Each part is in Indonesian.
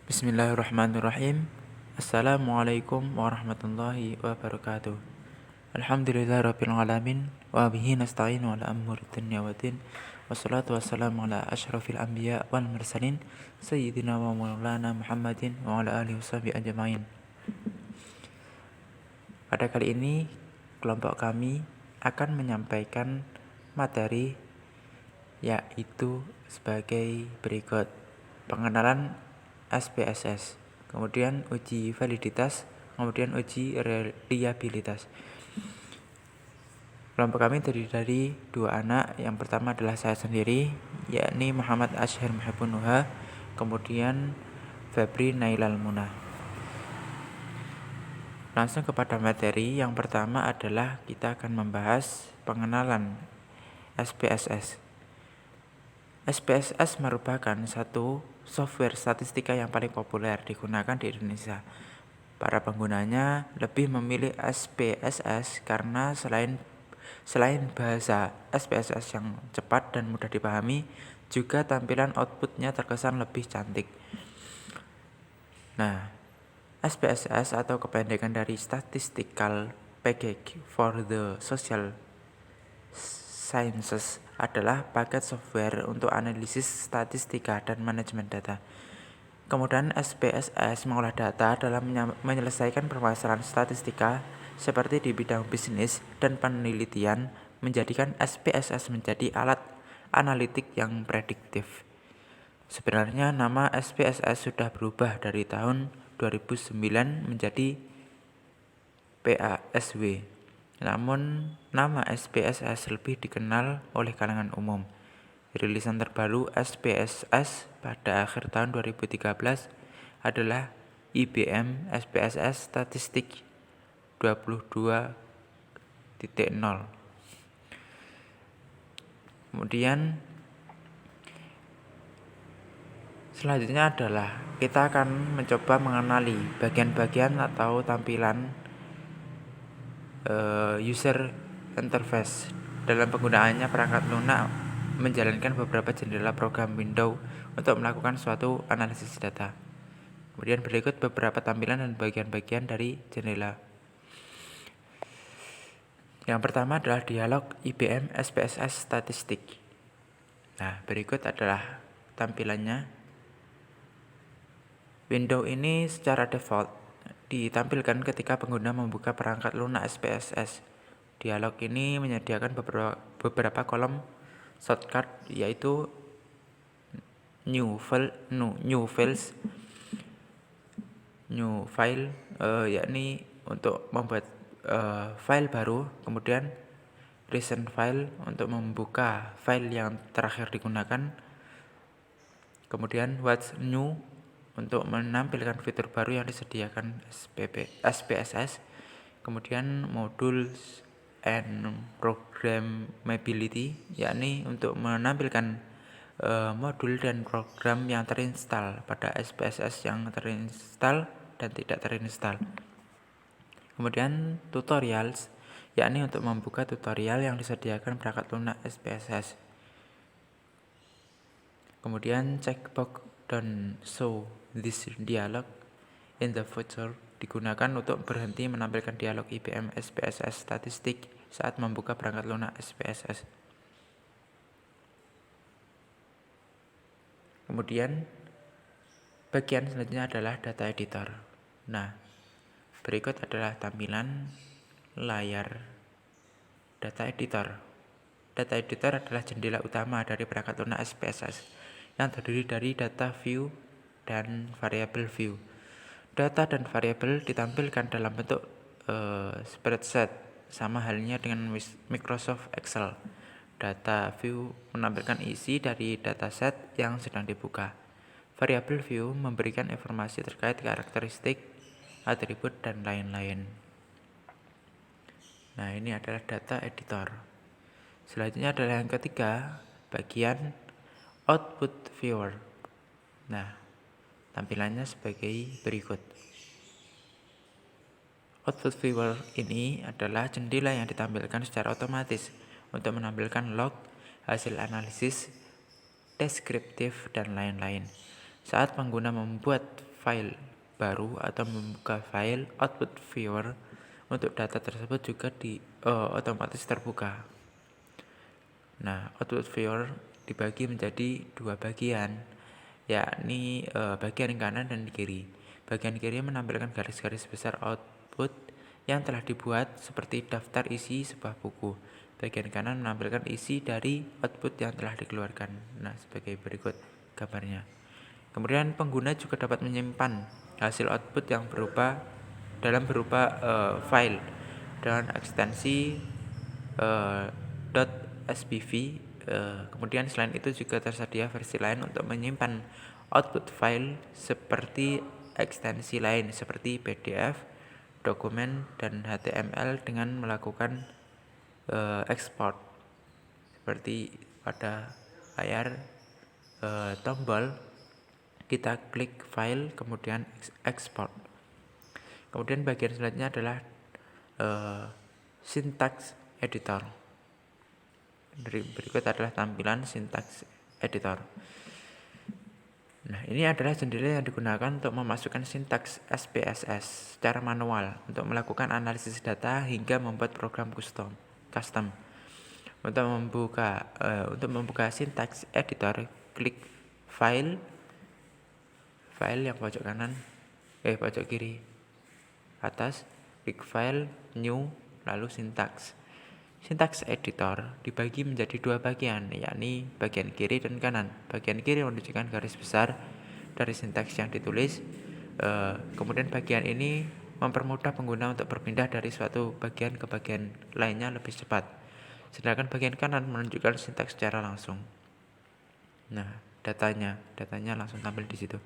Bismillahirrahmanirrahim. Assalamualaikum warahmatullahi wabarakatuh. Alhamdulillahirabbil alamin wa bihi nasta'in ala umuri dunya waddin. Wassalatu wassalamu ala asyrafil anbiya wal mursalin sayyidina wa maulana Muhammadin wa ala alihi washabihi ajmain. Pada kali ini kelompok kami akan menyampaikan materi yaitu sebagai berikut: pengenalan SPSS, kemudian uji validitas, kemudian uji reliabilitas. Kelompok kami terdiri dari dua anak. Yang pertama adalah saya sendiri, yakni Muhammad Ashir Muhibbun Nuha, kemudian Febri Nailal Munah. Langsung kepada materi. Yang pertama adalah kita akan membahas pengenalan SPSS. SPSS merupakan satu software statistika yang paling populer digunakan di Indonesia. Para penggunanya lebih memilih SPSS karena selain bahasa SPSS yang cepat dan mudah dipahami, juga tampilan outputnya terkesan lebih cantik. Nah, SPSS atau kependekan dari Statistical Package for the Social Sciences adalah paket software untuk analisis statistika dan manajemen data. Kemudian SPSS mengolah data dalam menyelesaikan permasalahan statistika seperti di bidang bisnis dan penelitian, menjadikan SPSS menjadi alat analitik yang prediktif. Sebenarnya nama SPSS sudah berubah dari tahun 2009 menjadi PASW. Namun, nama SPSS lebih dikenal oleh kalangan umum. Rilisan terbaru SPSS pada akhir tahun 2013 adalah IBM SPSS Statistik 22.0. Kemudian selanjutnya adalah kita akan mencoba mengenali bagian-bagian atau tampilan user interface. Dalam penggunaannya, perangkat lunak menjalankan beberapa jendela program Windows untuk melakukan suatu analisis data. Kemudian berikut beberapa tampilan dan bagian-bagian dari jendela. Yang pertama adalah dialog IBM SPSS Statistik. Nah, berikut adalah tampilannya. Windows ini secara default ditampilkan ketika pengguna membuka perangkat lunak SPSS. Dialog ini menyediakan beberapa kolom shortcut, yaitu new file, yakni untuk membuat file baru, kemudian recent file untuk membuka file yang terakhir digunakan, kemudian what's new untuk menampilkan fitur baru yang disediakan SPSS, kemudian modules and programmability, yakni untuk menampilkan modul dan program yang terinstall pada SPSS yang terinstall dan tidak terinstall. Kemudian tutorials, yakni untuk membuka tutorial yang disediakan perangkat lunak SPSS. Kemudian checkbox don't show this dialog in the future digunakan untuk berhenti menampilkan dialog IBM SPSS Statistik saat membuka perangkat lunak SPSS. Kemudian bagian selanjutnya adalah data editor. Nah, berikut adalah tampilan layar data editor. Data editor adalah jendela utama dari perangkat lunak SPSS yang terdiri dari data view dan variable view. Data dan variabel ditampilkan dalam bentuk spreadsheet, sama halnya dengan Microsoft Excel. Data view menampilkan isi dari dataset yang sedang dibuka. Variable view memberikan informasi terkait karakteristik, atribut, dan lain-lain. Nah, ini adalah data editor. Selanjutnya adalah yang ketiga, bagian output viewer. Nah, tampilannya sebagai berikut. Output viewer ini adalah jendela yang ditampilkan secara otomatis untuk menampilkan log, hasil analisis, deskriptif, dan lain-lain. Saat pengguna membuat file baru atau membuka file, output viewer untuk data tersebut juga otomatis terbuka. Nah, output viewer dibagi menjadi dua bagian, yakni bagian kanan dan kiri. Bagian kiri menampilkan garis-garis besar output yang telah dibuat seperti daftar isi sebuah buku. Bagian kanan menampilkan isi dari output yang telah dikeluarkan. Nah, sebagai berikut gambarnya. Kemudian pengguna juga dapat menyimpan hasil output yang berupa file dengan ekstensi .spv. Kemudian selain itu juga tersedia versi lain untuk menyimpan output file seperti ekstensi lain seperti PDF, dokumen, dan HTML dengan melakukan export seperti pada layar tombol kita klik file kemudian export. Kemudian bagian selanjutnya adalah syntax editor. Berikut adalah tampilan syntax editor. Nah, ini adalah jendela yang digunakan untuk memasukkan sintaks SPSS secara manual untuk melakukan analisis data hingga membuat program custom. Untuk membuka sintaks editor, klik file yang pojok kiri atas, klik file, new, lalu sintaks. Sintaks editor dibagi menjadi dua bagian, yakni bagian kiri dan kanan. Bagian kiri menunjukkan garis besar dari sintaks yang ditulis. Kemudian bagian ini mempermudah pengguna untuk berpindah dari suatu bagian ke bagian lainnya lebih cepat. Sedangkan bagian kanan menunjukkan sintaks secara langsung. Nah, datanya langsung tampil di situ.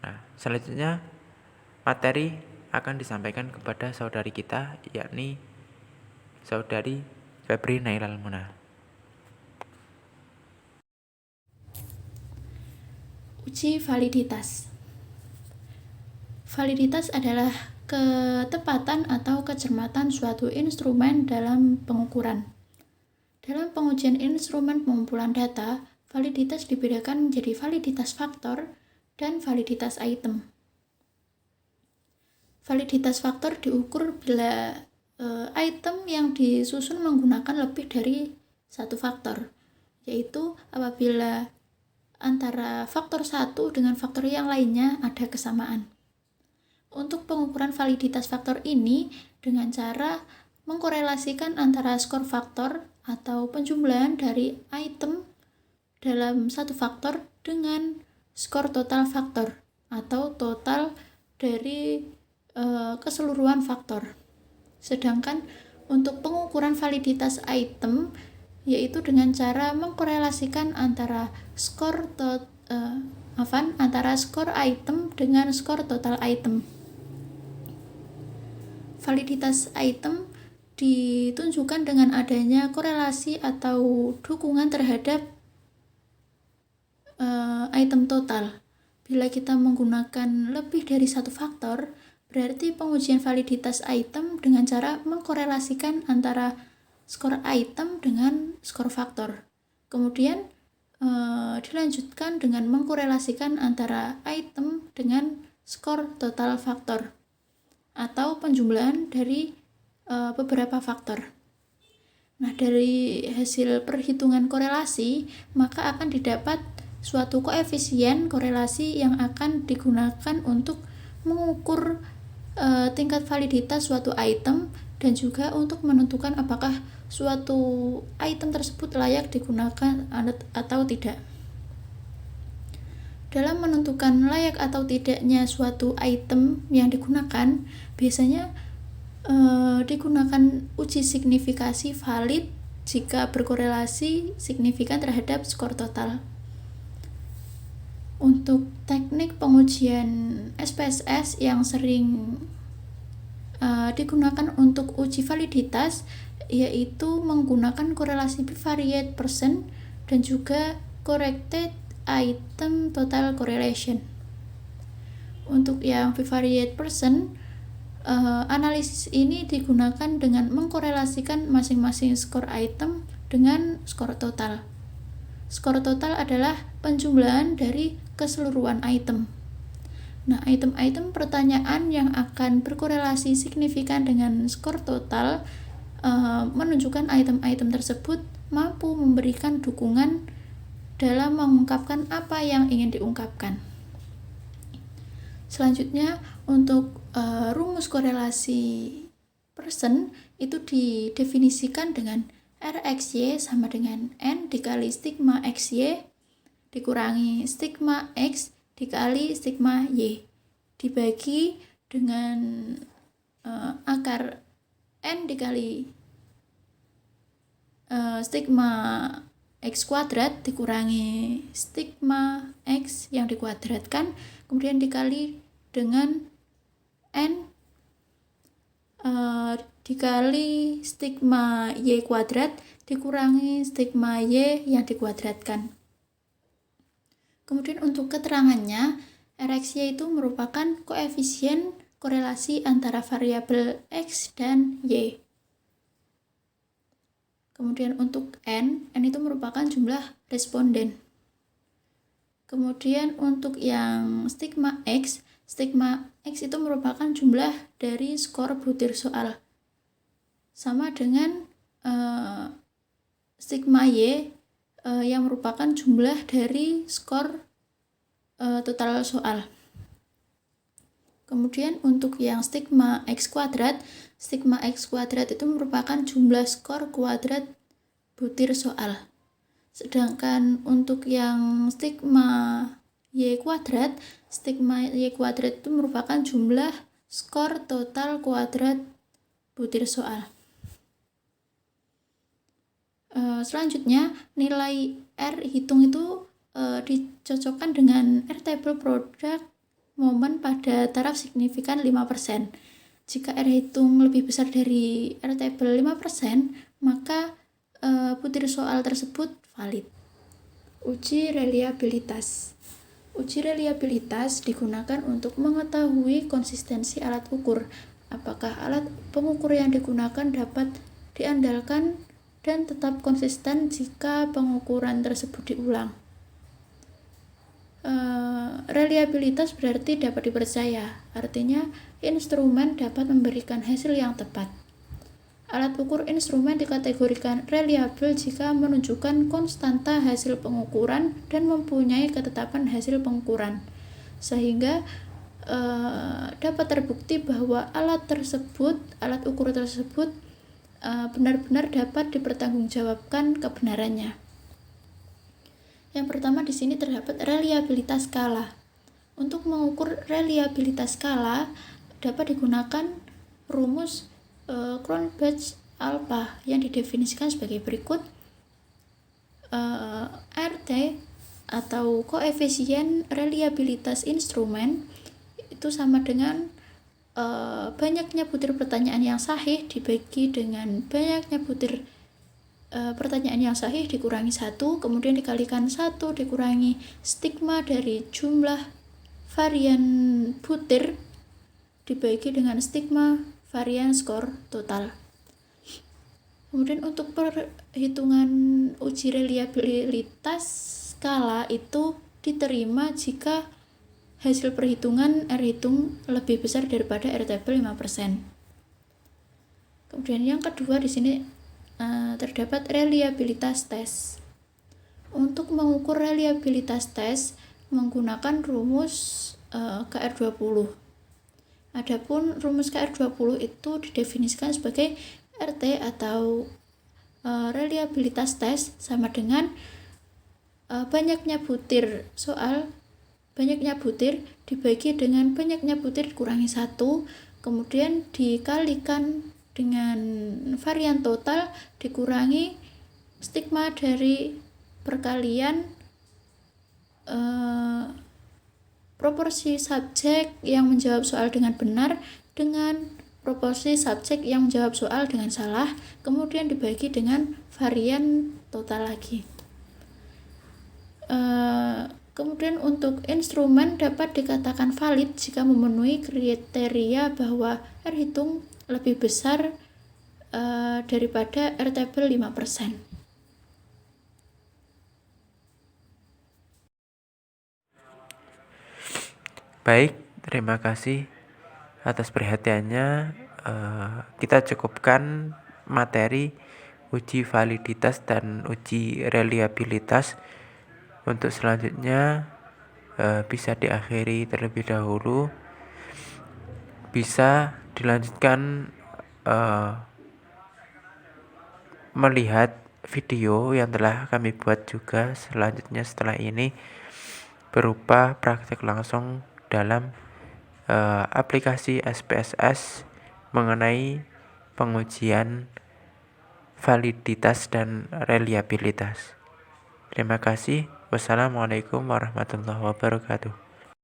Nah, selanjutnya materi akan disampaikan kepada saudari kita, yakni saudari Febri Nailal Muna. Uji validitas. Validitas adalah ketepatan atau kecermatan suatu instrumen dalam pengukuran. Dalam pengujian instrumen pengumpulan data, validitas dibedakan menjadi validitas faktor dan validitas item. Validitas faktor diukur bila item yang disusun menggunakan lebih dari satu faktor, yaitu apabila antara faktor satu dengan faktor yang lainnya ada kesamaan. Untuk pengukuran validitas faktor ini dengan cara mengkorelasikan antara skor faktor atau penjumlahan dari item dalam satu faktor dengan skor total faktor atau total dari keseluruhan faktor. Sedangkan untuk pengukuran validitas item yaitu dengan cara mengkorelasikan antara skor item dengan skor total item. Validitas item ditunjukkan dengan adanya korelasi atau dukungan terhadap item total. Bila kita menggunakan lebih dari satu faktor, berarti pengujian validitas item dengan cara mengkorelasikan antara skor item dengan skor faktor. Kemudian dilanjutkan dengan mengkorelasikan antara item dengan skor total faktor atau penjumlahan dari beberapa faktor. Nah, dari hasil perhitungan korelasi, maka akan didapat suatu koefisien korelasi yang akan digunakan untuk mengukur tingkat validitas suatu item dan juga untuk menentukan apakah suatu item tersebut layak digunakan atau tidak. Dalam menentukan layak atau tidaknya suatu item yang digunakan, biasanya digunakan uji signifikasi valid jika berkorelasi signifikan terhadap skor total. Untuk teknik pengujian SPSS yang sering digunakan untuk uji validitas yaitu menggunakan korelasi bivariate percent dan juga corrected item total correlation. Untuk yang bivariate percent, analisis ini digunakan dengan mengkorelasikan masing-masing skor item dengan skor total. skor total adalah penjumlahan dari keseluruhan item. Nah, item-item pertanyaan yang akan berkorelasi signifikan dengan skor total menunjukkan item-item tersebut mampu memberikan dukungan dalam mengungkapkan apa yang ingin diungkapkan. Selanjutnya, untuk rumus korelasi person itu didefinisikan dengan RXY sama dengan N dikali stigma XY dikurangi stigma X dikali stigma Y dibagi dengan akar N dikali stigma X kuadrat dikurangi stigma X yang dikuadratkan, kemudian dikali dengan N dikali stigma Y kuadrat dikurangi stigma Y yang dikuadratkan. Kemudian untuk keterangannya, RXY itu merupakan koefisien korelasi antara variabel X dan Y. Kemudian untuk N itu merupakan jumlah responden. Kemudian untuk yang stigma X itu merupakan jumlah dari skor butir soal. Sama dengan stigma Y yang merupakan jumlah dari skor total soal. Kemudian untuk yang stigma X kuadrat itu merupakan jumlah skor kuadrat butir soal. Sedangkan untuk yang stigma Y kuadrat itu merupakan jumlah skor total kuadrat butir soal. Selanjutnya, nilai R hitung itu dicocokkan dengan R table produk momen pada taraf signifikan 5%. Jika R hitung lebih besar dari R table 5%, maka butir soal tersebut valid. Uji reliabilitas. Uji reliabilitas digunakan untuk mengetahui konsistensi alat ukur. Apakah alat pengukur yang digunakan dapat diandalkan dan tetap konsisten jika pengukuran tersebut diulang. Reliabilitas berarti dapat dipercaya, artinya instrumen dapat memberikan hasil yang tepat. Alat ukur instrumen dikategorikan reliable jika menunjukkan konstanta hasil pengukuran dan mempunyai ketetapan hasil pengukuran, sehingga dapat terbukti bahwa alat ukur tersebut benar-benar dapat dipertanggungjawabkan kebenarannya. Yang pertama di sini terdapat reliabilitas skala. Untuk mengukur reliabilitas skala dapat digunakan rumus Cronbach alpha yang didefinisikan sebagai berikut. RT atau koefisien reliabilitas instrumen itu sama dengan banyaknya butir pertanyaan yang sahih dibagi dengan banyaknya butir pertanyaan yang sahih dikurangi 1, kemudian dikalikan 1 dikurangi stigma dari jumlah varian butir dibagi dengan stigma varian skor total. Kemudian untuk perhitungan uji reliabilitas skala itu diterima jika hasil perhitungan R hitung lebih besar daripada R table 5%. Kemudian yang kedua di sini terdapat reliabilitas tes. Untuk mengukur reliabilitas tes menggunakan rumus KR20. Adapun rumus KR20 itu didefinisikan sebagai RT atau reliabilitas tes sama dengan banyaknya butir dibagi dengan banyaknya butir dikurangi 1, kemudian dikalikan dengan varian total dikurangi stigma dari perkalian proporsi subjek yang menjawab soal dengan benar dengan proporsi subjek yang menjawab soal dengan salah, kemudian dibagi dengan varian total lagi. Kemudian untuk instrumen dapat dikatakan valid jika memenuhi kriteria bahwa R hitung lebih besar daripada R table 5%. Baik, terima kasih atas perhatiannya. Kita cukupkan materi uji validitas dan uji reliabilitas. Untuk selanjutnya bisa diakhiri terlebih dahulu. Bisa dilanjutkan melihat video yang telah kami buat juga selanjutnya setelah ini, berupa praktek langsung dalam aplikasi SPSS mengenai pengujian validitas dan reliabilitas. Terima kasih. Wassalamualaikum warahmatullahi wabarakatuh.